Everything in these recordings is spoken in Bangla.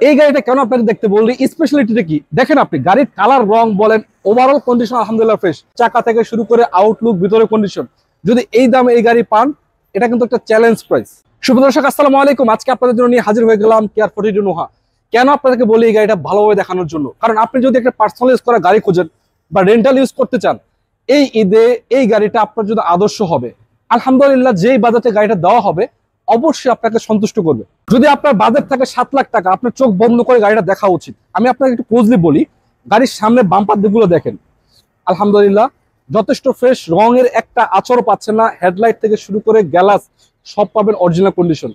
এই গাড়িটা কেন আপনাকে দেখতে বললি, স্পেশালিটিটা কি দেখেন। আপনি গাড়ির কালার, রং বলেন, ওভারঅল কন্ডিশন আলহামদুলিল্লাহ ফ্রেশ। চাকা থেকে শুরু করে আউটলুক, ভিতরে কন্ডিশন, যদি এই দামে এই গাড়ি পান, এটা কিন্তু একটা চ্যালেঞ্জ প্রাইস। শুভ দর্শক, আসসালামু আলাইকুম। আজকে আপনাদের জন্য নিয়ে হাজির হয়ে গেলাম কেয়ার 42 নোহা। কেন আপনাদেরকে বলি এই গাড়িটা ভালোভাবে দেখানোর জন্য, কারণ আপনি যদি একটা পার্সোনাল ইউজ করা গাড়ি খোঁজেন বা রেন্টাল ইউজ করতে চান, এই ঈদে এই গাড়িটা আপনার জন্য আদর্শ হবে। আলহামদুলিল্লাহ, যেই বাজেটে গাড়িটা দেওয়া হবে অবশ্যই আপনাকে সন্তুষ্ট করবে। যদি আপনার বাজেট থাকে 7 লাখ টাকা, আপনার চোখ বন্ধ করে গাড়িটা দেখা উচিত। আমি আপনাকে একটু ক্লোজলি বলি, গাড়ির সামনে বাম্পার দিকগুলো দেখেন, আলহামদুলিল্লাহ যথেষ্ট ফ্রেশ, রঙের একটা আচরও পাচ্ছেন না। হেডলাইট থেকে শুরু করে গ্যালাস সব পাবেন অরিজিনাল কন্ডিশন।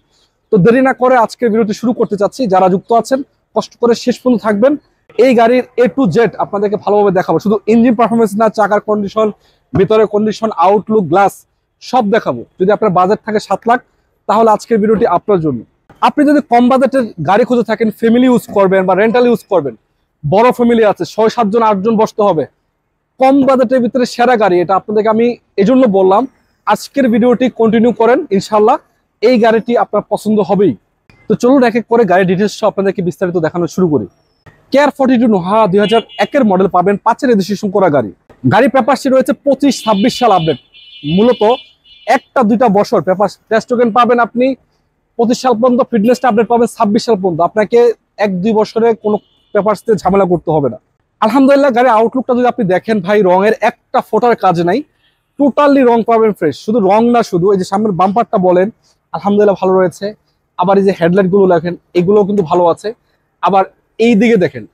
তো দেরি না করে আজকের ভিডিওটি শুরু করতে চাচ্ছি। যারা যুক্ত আছেন কষ্ট করে শেষ পর্যন্ত থাকবেন। এই গাড়ির A to Z আপনাদেরকে ভালোভাবে দেখাবো। শুধু ইঞ্জিন পারফরমেন্স না, চাকার কন্ডিশন, ভিতরের কন্ডিশন, আউটলুক, গ্লাস সব দেখাবো। যদি আপনার বাজেট থাকে 7 লাখ, তাহলে আজকের ভিডিওটি আপনার জন্য। আপনি যদি কম বাজেটের গাড়ি খুঁজে থাকেন, ফ্যামিলি ইউজ করবেন বা রেন্টাল ইউজ করবেন, বড় ফ্যামিলি আছে, 6-7 জন 8 জন বসতে হবে, কম বাজেটের ভিতরে সেরা গাড়ি এটা আপনাদেরকে আমি এজন্য বললাম আজকের ভিডিওটি কন্টিনিউ করেন, ইনশাল্লাহ এই গাড়িটি আপনার পছন্দ হবেই। তো চলুন এক এক করে গাড়ির ডিটেলস আপনাদেরকে বিস্তারিত দেখানো শুরু করি। কেয়ার 42 নোহা 2001 মডেল পাবেন, 5 রেজিস্ট্রেশন করা গাড়ি। গাড়ি পেপারসি রয়েছে 25-26 সাল আপডেট। মূলত 1-2 বছর পেপার টেস্ট টোকেন পাবেন আপনি 25 সাল পর্যন্ত, ফিটনেসটা আপডেট পাবেন 26 সাল পর্যন্ত। আপনাকে 1-2 বছরে কোনো পেপারসতে ঝামেলা করতে হবে না। আলহামদুলিল্লাহ, গাড়ির আউটলুকটা যদি আপনি দেখেন ভাই, রঙের একটা ফোটার কাজ নাই, টোটালি রং পাবেন ফ্রেশ। শুধু রং না, শুধু এই যে সামনের বাম্পারটা বলেন আলহামদুলিল্লাহ ভালো রয়েছে। আবার এই যে হেডলাইট গুলো দেখেন, এগুলোও কিন্তু ভালো আছে। আবার এই দিকে দেখেন,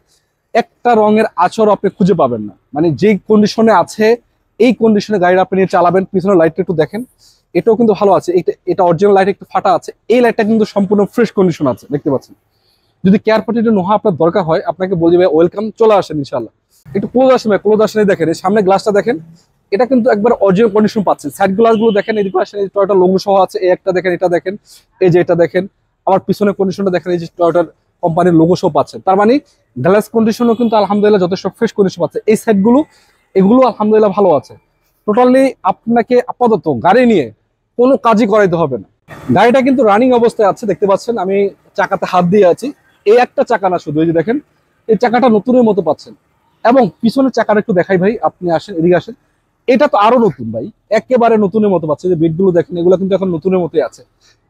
একটা রঙের আচর আপনি খুঁজে পাবেন না। মানে যেই কন্ডিশনে আছে এই কন্ডিশনে গাড়িটা আপনি নিয়ে চালাবেন। পিছনের লাইটটা একটু দেখেন, এটাও কিন্তু ভালো আছে। এটা অরিজিনাল লাইট, একটু ফাটা আছে। এই লাইটটা কিন্তু সম্পূর্ণ ফ্রেশ কন্ডিশন আছে, দেখতে পাচ্ছেন। যদি কেয়ার 42 নোহা আপনার দরকার হয়, আপনাকে বলছি ভাই ওয়েলকাম, চলে আসেন ইনশাল্লাহ। একটু ক্লোজ আসেন ভাই, ক্লোজ আসেন। দেখেন এই সামনে গ্লাসটা দেখেন, এটা কিন্তু একবার অরিজিনাল কন্ডিশন পাচ্ছেন। সাইড গ্লাস গুলো দেখেন, এদিকে আসেন, এই টয়োটা লোগো সহ আছে। এই একটা দেখেন, এটা দেখেন, এই যে এটা দেখেন। আমার পিছনের কন্ডিশনটা দেখেন, এই যে টয়োটার কোম্পানির লোগো সহ পাচ্ছেন। তার মানে গ্লাস কন্ডিশনও কিন্তু আলহামদুলিল্লাহ যথেষ্ট ফ্রেশ কন্ডিশন পাচ্ছে। এই সাইড গুলো এগুলো আলহামদুলিল্লাহ ভালো আছে। টোটালি আপনাকে আপাতত গাড়ি নিয়ে কোনো কাজই করাইতে হবে না। গাড়িটা কিন্তু রানিং অবস্থায় আছে, দেখতে পাচ্ছেন। আমি চাকাতে হাত দিয়ে আছি। এই একটা চাকা না, শুধু এই যে দেখেন, এই চাকাটা নতুনের মতো পাচ্ছেন। এবং পিছনের চাকাটা একটু দেখাই ভাই, আপনি আসেন, এদিকে আসেন। এটা তো আরো নতুন ভাই, একেবারে নতুনের মতো পাচ্ছে। যে বিটগুলো দেখেন, এগুলো কিন্তু এখন নতুনের মতোই আছে।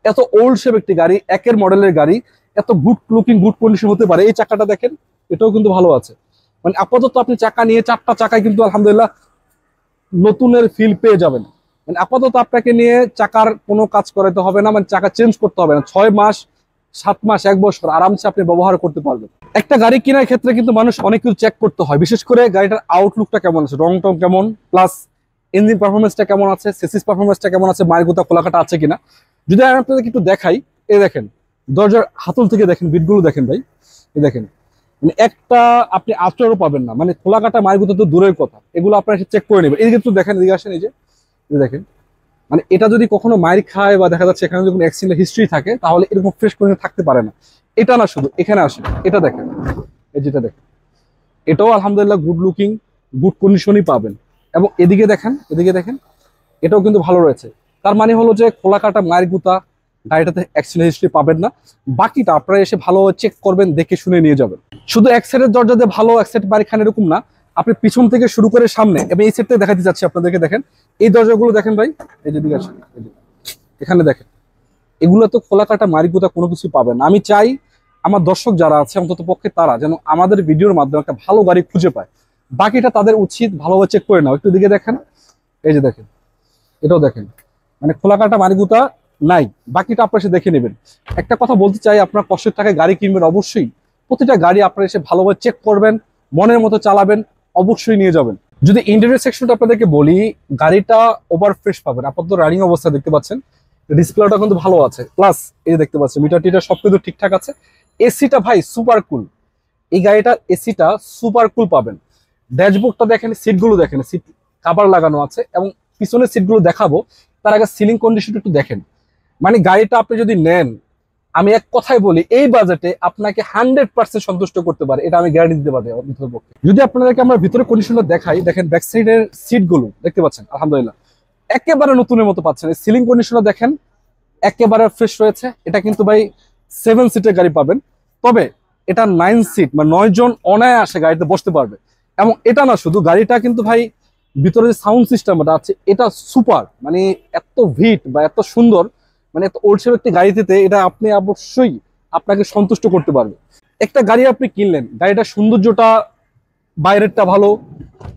এত ওল্ড শেপ একটি গাড়ি, 1 মডেলের গাড়ি, এত গুড লুকিং, গুড কন্ডিশন হতে পারে। এই চাকাটা দেখেন, এটাও কিন্তু ভালো আছে। মানে আপাতত আপনি চাকা নিয়ে 4টা চাকায় কিন্তু আলহামদুলিল্লাহ নতুনের ফিল পেয়ে যাবেন। মানে আপাতত আপনাকে নিয়ে চাকার কোনো কাজ করাতে হবে না, মানে চাকা চেঞ্জ করতে হবে না। 6 মাস, 7 মাস, 1 বছর আরামসে আপনি ব্যবহার করতে পারবেন। একটা গাড়ি কেনার ক্ষেত্রে কিন্তু মানুষ অনেক কিছু চেক করতে হয়, বিশেষ করে গাড়িটার আউটলুকটা কেমন আছে, রং টং কেমন, প্লাস ইঞ্জিন পারফরমেন্সটা কেমন আছে, সেসিস পারফরমেন্সটা কেমন আছে, মায়ের গোতা খোলাকাটা আছে কিনা। যদি আমি আপনাদেরকে একটু দেখাই, এই দেখেন দরজার হাতল থেকে দেখেন, বিটগুলো দেখেন ভাই, এই দেখেন। মানে একটা আপনি আচরও পাবেন না, মানে খোলাকাটা মায়ের গোতা তো দূরের কথা, এগুলো আপনারা চেক করে নেবেন। এই কিন্তু দেখেন, এদিকে আসেন, এই যে দেখেন। মানে এটা যদি কখনো মাইর খায় বা দেখা যাচ্ছে এখানে যদি কোনো অ্যাক্সিডেন্ট হিস্ট্রি থাকে, তাহলে এরকম ফ্রেশ করে থাকতে পারে না। এটা না, শুধু এখানে আসেন, এটা দেখেন, এই যেটা দেখেন, এটাও আলহামদুলিল্লাহ গুড লুকিং, গুড কন্ডিশনই পাবেন। এবং এদিকে দেখেন, এদিকে দেখেন, এটাও কিন্তু ভালো রয়েছে। তার মানে হলো যে খোলাকাটা মায়ের গুতা গাড়িটাতে অ্যাক্সিডেন্ট হিস্ট্রি পাবেন না। বাকিটা আপনারা এসে ভালোভাবে চেক করবেন, দেখে শুনে নিয়ে যাবেন। শুধু এক সাইডের দরজা দিয়ে ভালো, এক সাইড বাড়ি খান এরকম না, আপনি পিছন থেকে শুরু করে সামনে এবং এই সাইড থেকে দেখাতে যাচ্ছি আপনাদেরকে। দেখেন এই দরজাগুলো দেখেন ভাই, এই যে দিকে আসেন, এখানে দেখেন, এগুলো তো খোলাকাটা মারিগুতা কোনো কিছু পাবেন না। আমি চাই আমার দর্শক যারা আছে অন্তত পক্ষে তারা যেন আমাদের ভিডিওর মাধ্যমে একটা ভালো গাড়ি খুঁজে পায়। বাকিটা তাদের উচিত ভালোভাবে চেক করে নাও। একটু দিকে দেখেন, এই যে দেখেন, এটাও দেখেন, মানে খোলাকাটা মারিগুতা নাই। বাকিটা আপনারা এসে দেখে নেবেন। একটা কথা বলতে চাই, আপনার কষ্টের টাকায় গাড়ি কিনবেন, অবশ্যই প্রতিটা গাড়ি আপনারা এসে ভালোভাবে চেক করবেন, মনের মতো চালাবেন, অবশ্যই নিয়ে যাবেন। যদি ইন্টেরিয়র সেকশনটা আপনাদেরকে বলি, গাড়িটা ওভার ফ্রেশ পাবেন। আপাতত রানিং অবস্থা দেখতে পাচ্ছেন, ডিসপ্লেটা কিন্তু ভালো আছে। প্লাস এই যে দেখতে পাচ্ছেন মিটার টিটার সবকিছু ঠিকঠাক আছে। এসিটা ভাই সুপার কুল, এই গাড়িটার এসিটা সুপার কুল পাবেন। ড্যাশবোর্ডটা দেখেন, সিটগুলো দেখেন, সিট কাভার লাগানো আছে। এবং পিছনের সিটগুলো দেখাবো, তার আগে সিলিং কন্ডিশনটা একটু দেখেন। মানে গাড়িটা আপনি যদি নেন, আমি এক কথাই বলি, এই বাজেটে আপনাকে 100% সন্তুষ্ট করতে পারে, এটা আমি গ্যারান্টি দিতে পারি আমার ভিতরের পক্ষে। যদি আপনাদেরকে আমরা ভিতরে কন্ডিশনটা দেখাই, দেখেন ব্যাক সাইডের সিটগুলো দেখতে পাচ্ছেন আলহামদুলিল্লাহ একেবারে নতুনের মতো পাচ্ছেন। এই সিলিং কন্ডিশনটা দেখেন, একেবারে ফ্রেশ রয়েছে। এটা কিন্তু ভাই 7 সিটের গাড়ি পাবেন। তবে এটা 9 সিট মানে 9 জন অনায়াসে গাড়িতে বসতে পারবে। এবং এটা না শুধু, গাড়িটা কিন্তু ভাই ভিতরে যে সাউন্ড সিস্টেমটা আছে এটা সুপার, মানে এত ভিট বা এত সুন্দর, মানে এত ওল্ড শেপ একটি গাড়িতে এটা আপনি অবশ্যই আপনাকে সন্তুষ্ট করতে পারবে। একটা গাড়ি আপনি কিনলেন, গাড়িটার সৌন্দর্যটা বাইরেরটা ভালো,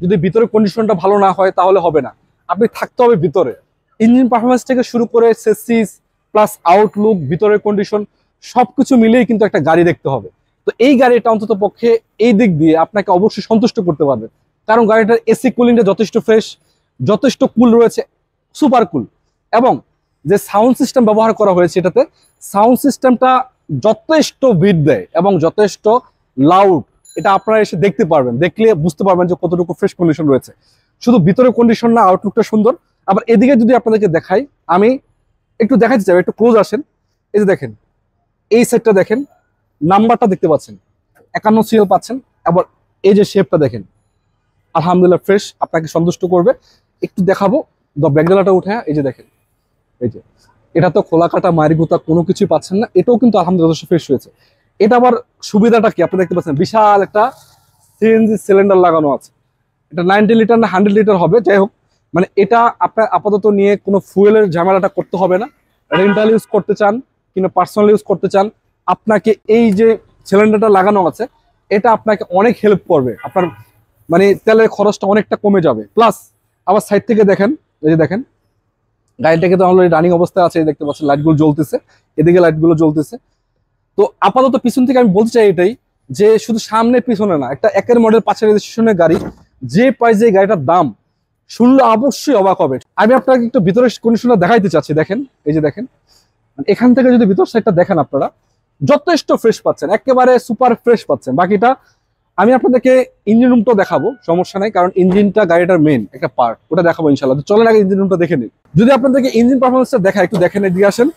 যদি ভিতরের কন্ডিশনটা ভালো না হয় তাহলে হবে না। আপনি থাকতে হবে ভিতরে, ইঞ্জিন পারফরমেন্স থেকে শুরু করে চেসিস প্লাস আউটলুক, ভিতরের কন্ডিশন সবকিছু মিলিয়ে কিন্তু একটা গাড়ি দেখতে হবে। তো এই গাড়িটা অন্তত পক্ষে এই দিক দিয়ে আপনাকে অবশ্যই সন্তুষ্ট করতে পারবে, কারণ গাড়িটার এসি কুলিংটা যথেষ্ট ফ্রেশ, যথেষ্ট কুল রয়েছে, সুপার কুল। এবং যে সাউন্ড সিস্টেম ব্যবহার করা হয়েছে এটাতে, সাউন্ড সিস্টেমটা যথেষ্ট বিট দেয় এবং যথেষ্ট লাউড। এটা আপনারা এসে দেখতে পারবেন, দেখলে বুঝতে পারবেন যে কতটুকু ফ্রেশ কন্ডিশন রয়েছে। শুধু ভিতরে কন্ডিশন না, আউটলুকটা সুন্দর। আবার এদিকে যদি আপনাদেরকে দেখাই, আমি একটু দেখাতে চাই, একটু ক্লোজ আসেন। এই যে দেখেন, এই সাইডটা দেখেন, নাম্বারটা দেখতে পাচ্ছেন, 51 সিরিয়াল পাচ্ছেন। আবার এই যে শেপটা দেখেন, আলহামদুলিল্লাহ ফ্রেশ, আপনাকে সন্তুষ্ট করবে। একটু দেখাবো ব্যাকডালাটা উঠে, এই যে দেখেন, এই যে এটা তো খোলা কাটা মারি গুতা কোনো কিছুই পাচ্ছেন না, এটাও কিন্তু আলহামদুলিল্লাহ যথেষ্ট ফ্রেশ হয়েছে। এটা আবার সুবিধাটা কি, আপনি দেখতে পাচ্ছেন বিশাল একটা সিএনজি সিলিন্ডার লাগানো আছে। এটা 90 লিটার না 100 লিটার হবে, যাই হোক, মানে এটা আপনার আপাতত নিয়ে কোনো ফুয়েলের ঝামেলাটা করতে হবে না। রেন্টাল ইউজ করতে চান কিংবা পার্সোনাল ইউজ করতে চান, আপনাকে এই যে সিলিন্ডারটা লাগানো আছে এটা আপনাকে অনেক হেল্প করবে, আপনার মানে তেলের খরচটা অনেকটা কমে যাবে। প্লাস আবার সাইড থেকে দেখেন, এই যে দেখেন গাড়িটাকে তো অলরেডি রানিং অবস্থায় আছে, দেখতে পাচ্ছেন লাইটগুলো জ্বলতেছে, এদিকে লাইটগুলো জ্বলতেছে। তো আপাতত পিছন থেকে আমি বলতে চাই এটাই, যে শুধু সামনে পিছনে না, একটা একের মডেল 5 রেজিস্ট্রেশনের গাড়ি, যে প্রাইসে এই গাড়িটার দাম শুনলে অবশ্যই অবাক হবে। আমি আপনাকে একটু ভিতরের কন্ডিশনটা দেখাইতে চাচ্ছি। দেখেন, এই যে দেখেন, এখান থেকে যদি ভিতর সাইডটা দেখেন আপনারা যথেষ্ট ফ্রেশ পাচ্ছেন, একেবারে সুপার ফ্রেশ পাচ্ছেন। বাকিটা আমি আপনাদেরকে ইঞ্জিন রুমটা দেখাবো, সমস্যা নাই, কারণ ইঞ্জিনটা গাড়িটার মেইন একটা পার্ট, ওটা দেখাবো ইনশাল্লাহ। তো চলেন আগে ইঞ্জিন রুমটা দেখে নিই। যদি আপনাদেরকে ইঞ্জিন পারফরমেন্সটা দেখা, একটু দেখেন, এদিকে আসেন।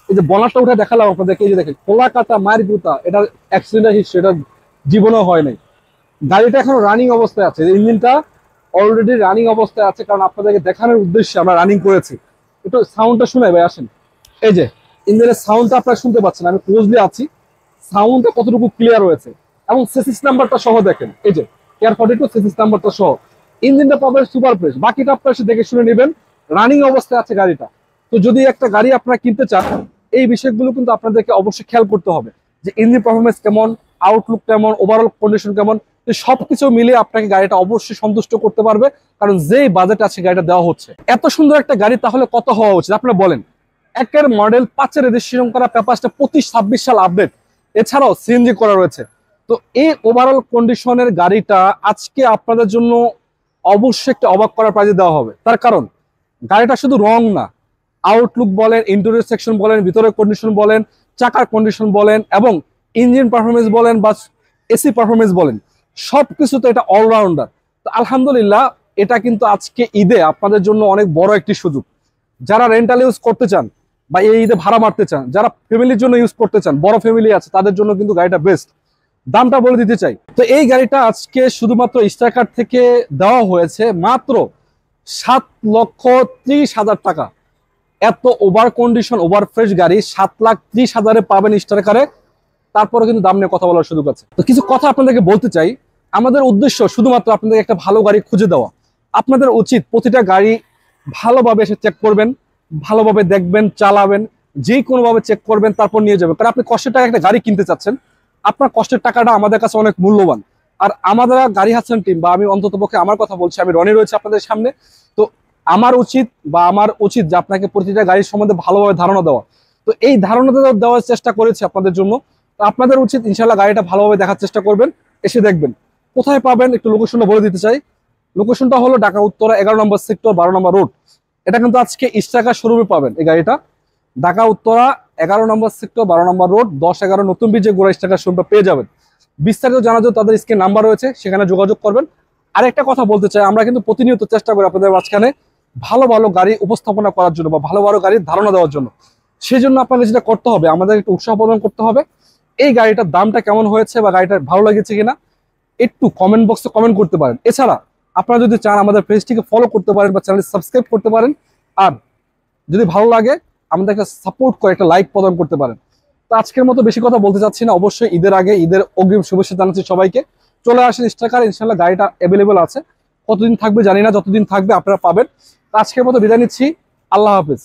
এই যে বনারটা উঠে দেখালাম আপনাদেরকে, এই যে দেখেন খোলা কাটা মার গুতা, এটা অ্যাক্সিডেন্ট হিস্ট্রি, এটা জীবনেও হয় নাই। গাড়িটা এখনো রানিং অবস্থায় আছে, ইঞ্জিনটা অলরেডি রানিং অবস্থায় আছে, কারণ আপনাদেরকে দেখানোর উদ্দেশ্যে আমরা রানিং করেছি। একটু সাউন্ডটা শুনে ভাই, আসেন। এই যে ইঞ্জিনের সাউন্ডটা আপনারা শুনতে পাচ্ছেন, আমি ক্লোজলি আছি, সাউন্ডটা কতটুকু ক্লিয়ার হয়েছে। এবং সেসিস নাম্বারটা সহ দেখেন, এই যে AR42 সেসিস নাম্বারটা সহ, ইঞ্জিনটা পাবেন সুপার ফ্রেশ। বাকিটা আপনারা এসে দেখে শুনে নেবেন, রানিং অবস্থায় আছে গাড়িটা। তো যদি একটা গাড়ি আপনারা কিনতে চান, এই বিষয়গুলো কিন্তু আপনাদেরকে অবশ্যই খেয়াল করতে হবে, যে ইঞ্জিন পারফরমেন্স কেমন, আউটলুক কেমন, ওভারঅল কন্ডিশন কেমন। তো সবকিছু মিলিয়ে আপনাকে গাড়িটা অবশ্যই সন্তুষ্ট করতে পারবে, কারণ যেই বাজেট আছে গাড়িটা দেওয়া হচ্ছে। এত সুন্দর একটা গাড়ি তাহলে কত হওয়া উচিত আপনারা বলেন? একের মডেল 5 রেজিস্ট্রেশন করা, পেপারসটা 25-26 সাল আপডেট, এছাড়াও সিএনজি করা রয়েছে। তো এই ওভারঅল কন্ডিশনের গাড়িটা আজকে আপনাদের জন্য অবশ্যই একটা অবাক করার প্রাইজে দেওয়া হবে। তার কারণ গাড়িটা শুধু রং না, আউটলুক বলেন, ইন্টেরিয়র সেকশন বলেন, ভিতরের কন্ডিশন বলেন, চাকার কন্ডিশন বলেন, এবং ইঞ্জিন পারফরমেন্স বলেন বা এসি পারফরমেন্স বলেন, সবকিছুতে এটা অলরাউন্ডার। তো আলহামদুলিল্লাহ, এটা কিন্তু আজকে ঈদে আপনাদের জন্য অনেক বড় একটি সুযোগ। যারা রেন্টাল ইউজ করতে চান বা এই ঈদে ভাড়া মারতে চান, যারা ফ্যামিলির জন্য ইউজ করতে চান, বড় ফ্যামিলি আছে তাদের জন্য কিন্তু গাড়িটা বেস্ট। দামটা বলে দিতে চাই, তো এই গাড়িটা আজকে শুধুমাত্র স্ট্রাইকার থেকে দেওয়া হয়েছে মাত্র 7,30,000 টাকা। এত ওভার কন্ডিশন, ওভার ফ্রেশ গাড়ি 7,30,000 পাবেন স্ট্রাইকারে। তারপরে কিন্তু দাম নিয়ে কথা বলার সুযোগ আছে। তো কিছু কথা আপনাদেরকে বলতে চাই। আমাদের উদ্দেশ্য শুধুমাত্র আপনাদের একটা ভালো গাড়ি খুঁজে দেওয়া। আপনাদের উচিত প্রতিটা গাড়ি ভালোভাবে এসে চেক করবেন, ভালোভাবে দেখবেন, চালাবেন, যে কোনোভাবে চেক করবেন, তারপর নিয়ে যাবেন। কারণ আপনি কষ্টের টাকা একটা গাড়ি কিনতে চাচ্ছেন, আপনার কষ্টের টাকাটা আমাদের কাছে অনেক মূল্যবান। আর আমাদের গাড়ি হাসান টিম, বা আমি অন্তত পক্ষে আমার কথা বলছি, আমি রনি রয়েছে আপনাদের সামনে। তো আমার উচিত যে আপনাকে প্রতিটা গাড়ির সম্বন্ধে ভালোভাবে ধারণা দেওয়া। তো এই ধারণাটা দেওয়ার চেষ্টা করেছি আপনাদের জন্য। তো আপনাদের উচিত ইনশাল্লাহ গাড়িটা ভালোভাবে দেখার চেষ্টা করবেন, এসে দেখবেন। কোথায় পাবেন একটু লোকেশনটা বলে দিতে চাই। লোকেশনটা হলো ঢাকা উত্তরা 11 নম্বর সেক্টর, 12 নম্বর রোড। এটা কিন্তু আজকে স্ট্রাইকার শোরুমে পাবেন এই গাড়িটা, ঢাকা উত্তরা 11 নম্বর সেক্টর, 12 নম্বর রোড, 10-11 নতুন ব্রিজে গোড়া স্ট্রাইকার শোরুমটা পেয়ে যাবেন। বিস্তারিত জানার জন্য তাদের স্ক্রিনে নাম্বার রয়েছে, সেখানে যোগাযোগ করবেন। আর একটা কথা বলতে চাই, আমরা কিন্তু প্রতিনিয়ত চেষ্টা করি আপনাদের মাঝখানে ভালো ভালো গাড়ি উপস্থাপনা করার জন্য বা ভালো ভালো গাড়ির ধারণা দেওয়ার জন্য। সেই জন্য আপনাকে যেটা করতে হবে, আমাদের একটু উৎসাহ প্রদান করতে হবে। এই গাড়িটার দামটা কেমন হয়েছে বা গাড়িটা ভালো লেগেছে কিনা একটু কমেন্ট বক্সে কমেন্ট করতে পারেন। এছাড়া আপনারা যদি চান আমাদের পেজটিকে ফলো করতে পারেন বা চ্যানেল সাবস্ক্রাইব করতে পারেন। আর যদি ভালো লাগে আমাদের একটা সাপোর্ট করে একটা লাইক প্রদান করতে পারেন। তো আজকের মতো বেশি কথা বলতে চাচ্ছি না, অবশ্যই ঈদের আগে ঈদের অগ্রিম শুভেচ্ছা জানাচ্ছি সবাইকে। চলে আসেন স্টাকার, ইনশাল্লাহ গাড়িটা অ্যাভেলেবল আছে। কতদিন থাকবে জানি না, যতদিন থাকবে আপনারা পাবেন। তো আজকের মতো বিদায় নিচ্ছি, আল্লাহ হাফেজ।